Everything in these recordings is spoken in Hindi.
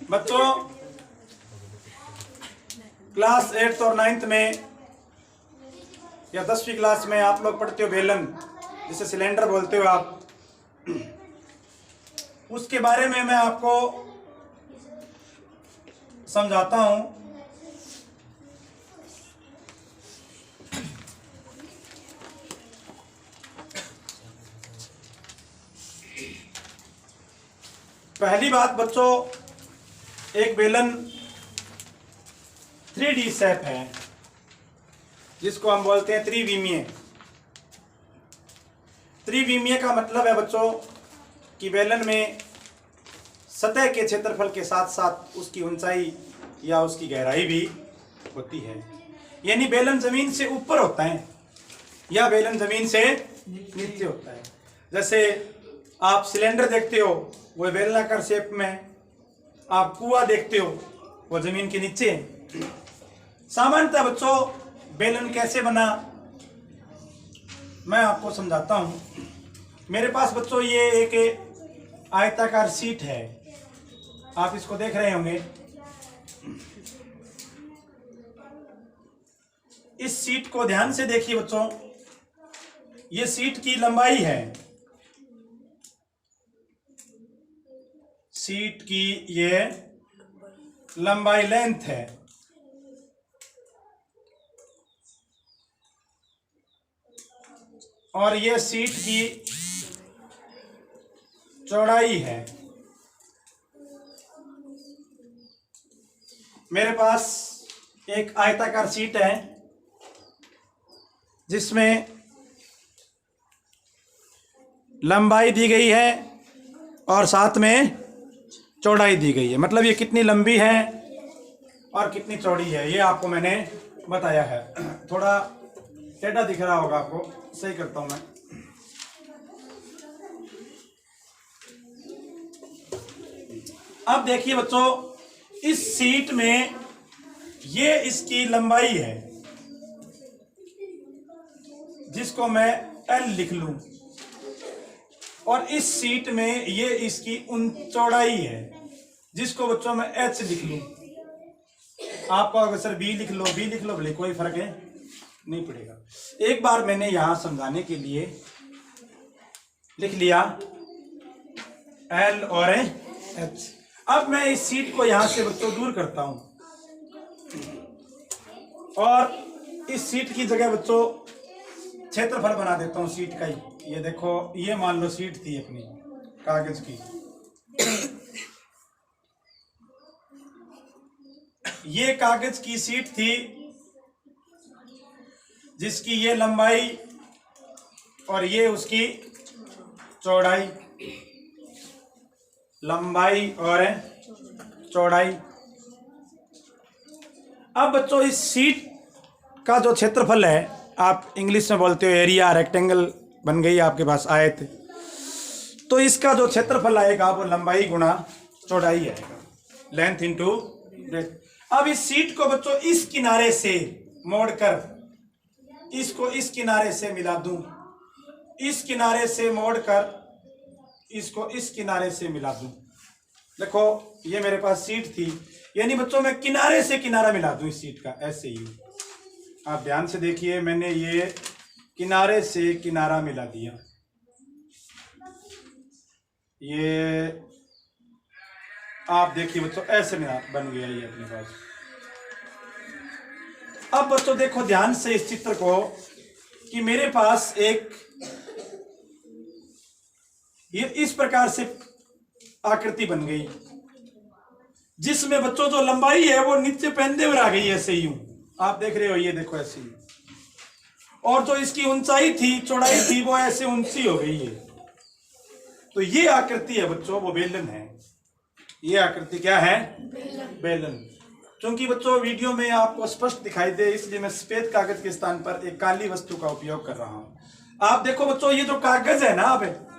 बच्चों क्लास 8th और 9th में या 10वीं क्लास में आप लोग पढ़ते हो बेलन, जिसे सिलेंडर बोलते हो आप, उसके बारे में मैं आपको समझाता हूं। पहली बात बच्चों, एक बेलन 3D शेप है जिसको हम बोलते हैं त्रिविमीय। त्रिविमीय का मतलब है बच्चों कि बेलन में सतह के क्षेत्रफल के साथ साथ उसकी ऊंचाई या उसकी गहराई भी होती है। यानी बेलन जमीन से ऊपर होता है या बेलन जमीन से नीचे होता है। जैसे आप सिलेंडर देखते हो वो बेलनाकार शेप में, आप कुआं देखते हो वो जमीन के नीचे है। सामान्यतः बच्चों बेलन कैसे बना मैं आपको समझाता हूं। मेरे पास बच्चों ये एक आयताकार शीट है, आप इसको देख रहे होंगे। इस शीट को ध्यान से देखिए बच्चों, ये शीट की लंबाई है, शीट की ये लंबाई लेंथ है, और ये शीट की चौड़ाई है। मेरे पास एक आयताकार शीट है जिसमें लंबाई दी गई है और साथ में चौड़ाई दी गई है। मतलब ये कितनी लंबी है और कितनी चौड़ी है ये आपको मैंने बताया है। थोड़ा टेढ़ा दिख रहा होगा आपको, सही करता हूं मैं। अब देखिए बच्चों, इस शीट में ये इसकी लंबाई है जिसको मैं L लिख लूं, और इस शीट में ये इसकी चौड़ाई है जिसको बच्चों मैं H लिख लूं। आपको अगर सर B लिख लो, B लिख लो, भले कोई फर्क है नहीं पड़ेगा। एक बार मैंने यहां समझाने के लिए लिख लिया L और H। अब मैं इस शीट को यहां से बच्चों दूर करता हूं और इस शीट की जगह बच्चों क्षेत्रफल बना देता हूं शीट का ही। ये देखो, ये मान लो शीट थी अपनी कागज की, ये कागज की शीट थी जिसकी ये लंबाई और ये उसकी चौड़ाई, लंबाई और चौड़ाई। अब बच्चों इस शीट का जो क्षेत्रफल है, आप इंग्लिश में बोलते हो एरिया, रेक्टेंगल बन गई आपके पास आयत, तो इसका जो क्षेत्रफल आएगा वो लंबाई गुणा चौड़ाई आएगा, लेंथ इनटू ब्रेथ। अब इस शीट को बच्चों इस किनारे से मोड़कर इसको इस किनारे से मिला दूं, इस किनारे से मोड़कर इसको इस किनारे से मिला दूं। देखो ये मेरे पास शीट थी, यानी बच्चों मैं किनारे से किनारा मिला दूं इस शीट का, ऐसे ही। आप ध्यान से देखिए, मैंने ये किनारे से किनारा मिला दिया, ये आप देखिए बच्चों ऐसे मिला बन गया ये अपने पास। अब बच्चों देखो ध्यान से इस चित्र को कि मेरे पास एक ये इस प्रकार से आकृति बन गई जिसमें बच्चों जो लंबाई है वो नीचे पहनते हुए आ गई ऐसे यूं, आप देख रहे हो, ये देखो ऐसे ही। और जो इसकी ऊंचाई थी, चौड़ाई थी, वो ऐसे ऊंची हो गई है। तो ये आकृति है बच्चों, वो बेलन है। ये आकृति क्या है? बेलन। क्योंकि बच्चों वीडियो में आपको स्पष्ट दिखाई दे इसलिए मैं सफेद कागज के स्थान पर एक काली वस्तु का उपयोग कर रहा हूं। आप देखो बच्चों, ये जो कागज है ना, अब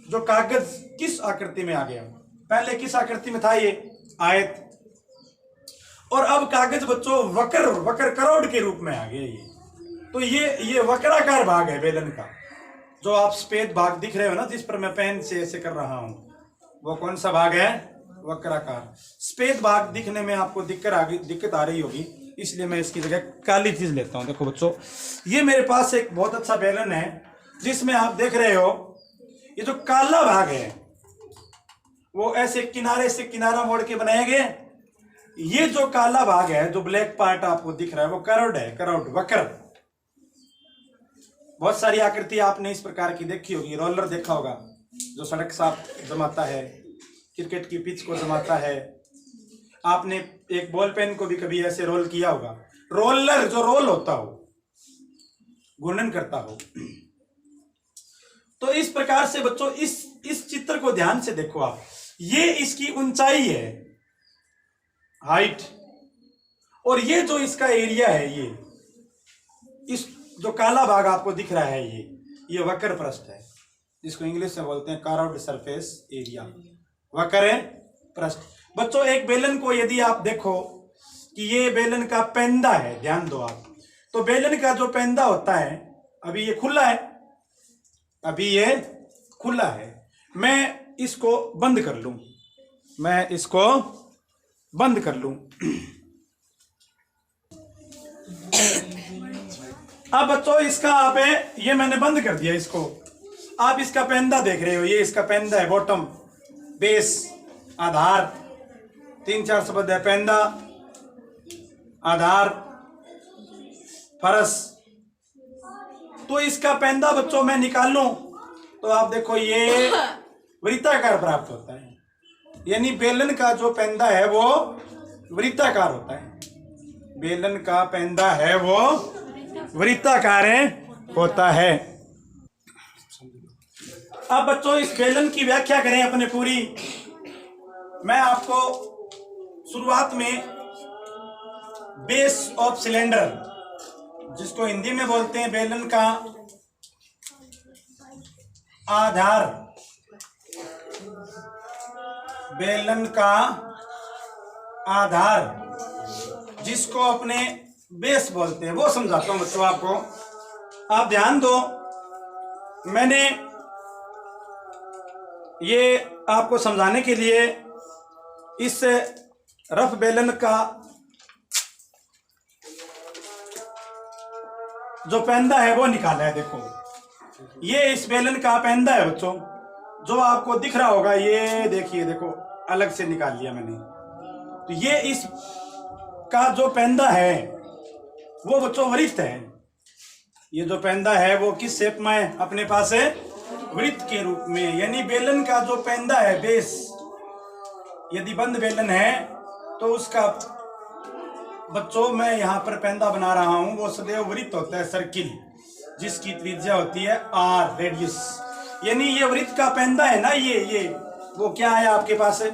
जो कागज किस आकृति में आ गया? पहले किस आकृति में था? ये आयत। और अब कागज बच्चों वक्र करोड़ के रूप में आ गया ये। तो ये वक्राकार भाग है बेलन का, जो आप सफेद भाग दिख रहे हो ना, जिस पर मैं पेन से ऐसे कर रहा हूं, वो कौन सा भाग है? वक्राकार। सफेद भाग दिखने में आपको दिक्कत आ रही होगी, इसलिए मैं इसकी जगह काली चीज लेता हूं। देखो बच्चों, ये मेरे पास एक बहुत अच्छा बेलन है जिसमें आप देख रहे हो ये जो काला भाग है वो ऐसे किनारे से किनारा मोड़ के बनाया गया। ये जो काला भाग है, जो ब्लैक पार्ट आपको दिख रहा है, वो कर्व्ड है, कर्व्ड, वक्र। बहुत सारी आकृति आपने इस प्रकार की देखी होगी। रोलर देखा होगा जो सड़क साफ जमाता है, क्रिकेट की पिच को जमाता है। आपने एक बॉल पेन को भी कभी ऐसे रोल किया होगा। रोलर जो रोल होता हो, घूर्णन करता हो। तो इस प्रकार से बच्चों इस चित्र को ध्यान से देखो आप। ये इसकी ऊंचाई है, हाइट, और ये जो इसका एरिया है, ये इस जो काला भाग आपको दिख रहा है, ये वक्र पृष्ठ है, जिसको इंग्लिश में बोलते हैं कर्व्ड सरफेस एरिया, वक्र पृष्ठ। बच्चों, एक बेलन को यदि आप देखो कि ये बेलन का पेंदा है, ध्यान दो आप, तो बेलन का जो पेंदा होता है, अभी ये खुला है, अभी ये खुला है। मैं इसको बंद कर लूं, मैं इसको बंद कर लूं। अब बच्चों इसका आप ये मैंने बंद कर दिया इसको। आप इसका पेंदा देख रहे हो, ये इसका पेंदा है, बॉटम, बेस, आधार, 3-4 शब्द है। पेंदा, आधार, फरस। तो इसका पेंदा बच्चों मैं निकाल लूं तो आप देखो ये वृत्ताकार प्राप्त होता है, यानी बेलन का जो पेंदा है वो वृत्ताकार होता है। बेलन का पेंदा है वो वृत्ताकार होता है। अब बच्चों इस बेलन की व्याख्या करें अपने पूरी। मैं आपको शुरुआत में बेस ऑफ सिलेंडर, जिसको हिंदी में बोलते हैं बेलन का आधार, बेलन का आधार, जिसको अपने बेस बोलते हैं, वो समझाता हूं बच्चों आपको। आप ध्यान दो, मैंने ये आपको समझाने के लिए इस रफ बेलन का जो पेंदा है वो निकाला है। देखो ये इस बेलन का पेंदा है बच्चों, जो आपको दिख रहा होगा। ये देखिए, देखो अलग से निकाल लिया मैंने। तो ये इस का जो पेंदा है वो बच्चों वृत्त है। ये जो पेंदा है वो किस शेप में है अपने पास है? वृत्त के रूप में। यानी बेलन का जो पेंदा है, बेस, यदि बंद बेलन है तो उसका बच्चों मैं यहाँ पर पेंदा बना रहा हूं, वो सदैव वृत्त होता है, सर्किल, जिसकी त्रिज्या होती है आर, रेडियस। यानी ये वृत्त का पेंदा है ना, ये वो क्या है आपके पास है?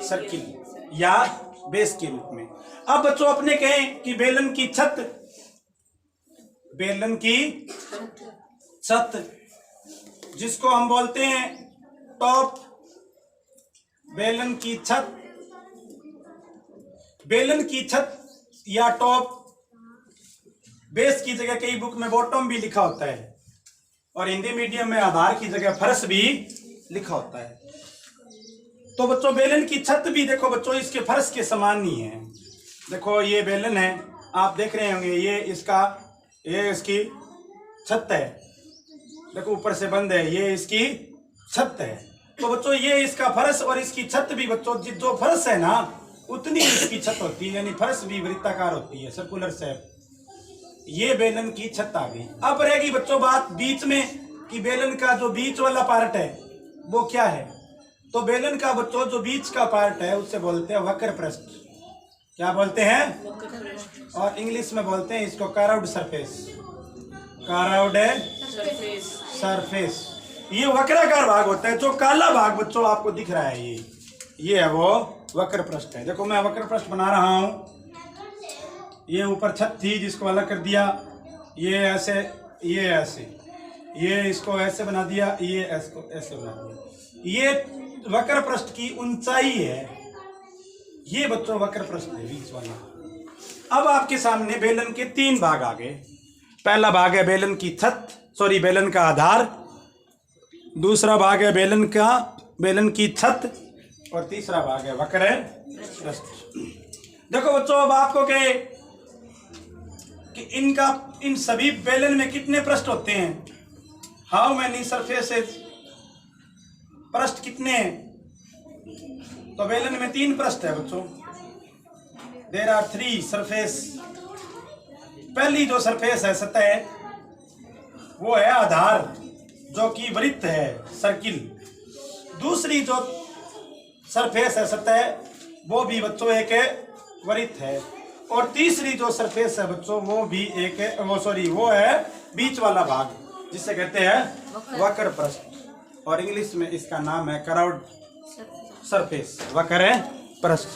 सर्किल या बेस के रूप में। अब बच्चों अपने कहें कि बेलन की छत, बेलन की छत, जिसको हम बोलते हैं टॉप, बेलन की छत, बेलन की छत या टॉप, बेस की जगह कई बुक में बॉटम भी लिखा होता है, और हिंदी मीडियम में आधार की जगह फर्श भी लिखा होता है। तो बच्चों बेलन की छत भी देखो बच्चों इसके फर्श के समान ही है। देखो ये बेलन है, आप देख रहे होंगे, ये इसकी छत है। देखो ऊपर से बंद है, ये इसकी छत है। तो बच्चों ये इसका फर्श और इसकी छत भी बच्चों, जो फर्श है ना उतनी इसकी छत होती है, यानी फर्श भी वृत्ताकार होती है, सर्कुलर शेप। ये बेलन की छत आ गई। अब रहेगी बच्चों बात बीच में कि बेलन का जो बीच वाला पार्ट है वो क्या है? तो बेलन का बच्चों जो बीच का पार्ट है उसे बोलते हैं वक्र पृष्ठ। क्या बोलते हैं? और इंग्लिश में बोलते हैं इसको कर्व्ड सरफेस, कर्व्ड सरफेस। ये वक्राकार भाग होता है। जो काला भाग बच्चों आपको दिख रहा है, ये है वो वक्र पृष्ठ है। देखो मैं वक्र पृष्ठ बना रहा हूं। ये ऊपर छत थी जिसको अलग कर दिया, ये ऐसे, ये ऐसे, ये इसको ऐसे बना दिया, ये इसको ऐसे बना दिया। ये वक्र पृष्ठ की ऊंचाई है। ये बच्चों वक्र पृष्ठ है बीच वाला। अब आपके सामने बेलन के 3 भाग आ गए। पहला भाग है बेलन की छत, बेलन का आधार। दूसरा भाग है बेलन की छत, और तीसरा भाग है वक्र पृष्ठ। देखो बच्चों, अब आपको कहे कि इन सभी बेलन में कितने पृष्ठ होते हैं? हाउ मैनी सरफेसेस, पृष्ठ कितने हैं? तो बेलन में 3 पृष्ठ है बच्चों। There are 3 surface. पहली जो सरफेस है, सतह, वो है आधार, जो कि वृत्त है, सर्किल। दूसरी जो सरफेस है, सतह, वो भी बच्चों एक वृत्त है। और तीसरी जो सरफेस है बच्चों, वो भी एक वो है बीच वाला भाग, जिसे कहते हैं वक्र पृष्ठ। और इंग्लिश में इसका नाम है कर्व्ड सरफेस, वक्र पृष्ठ।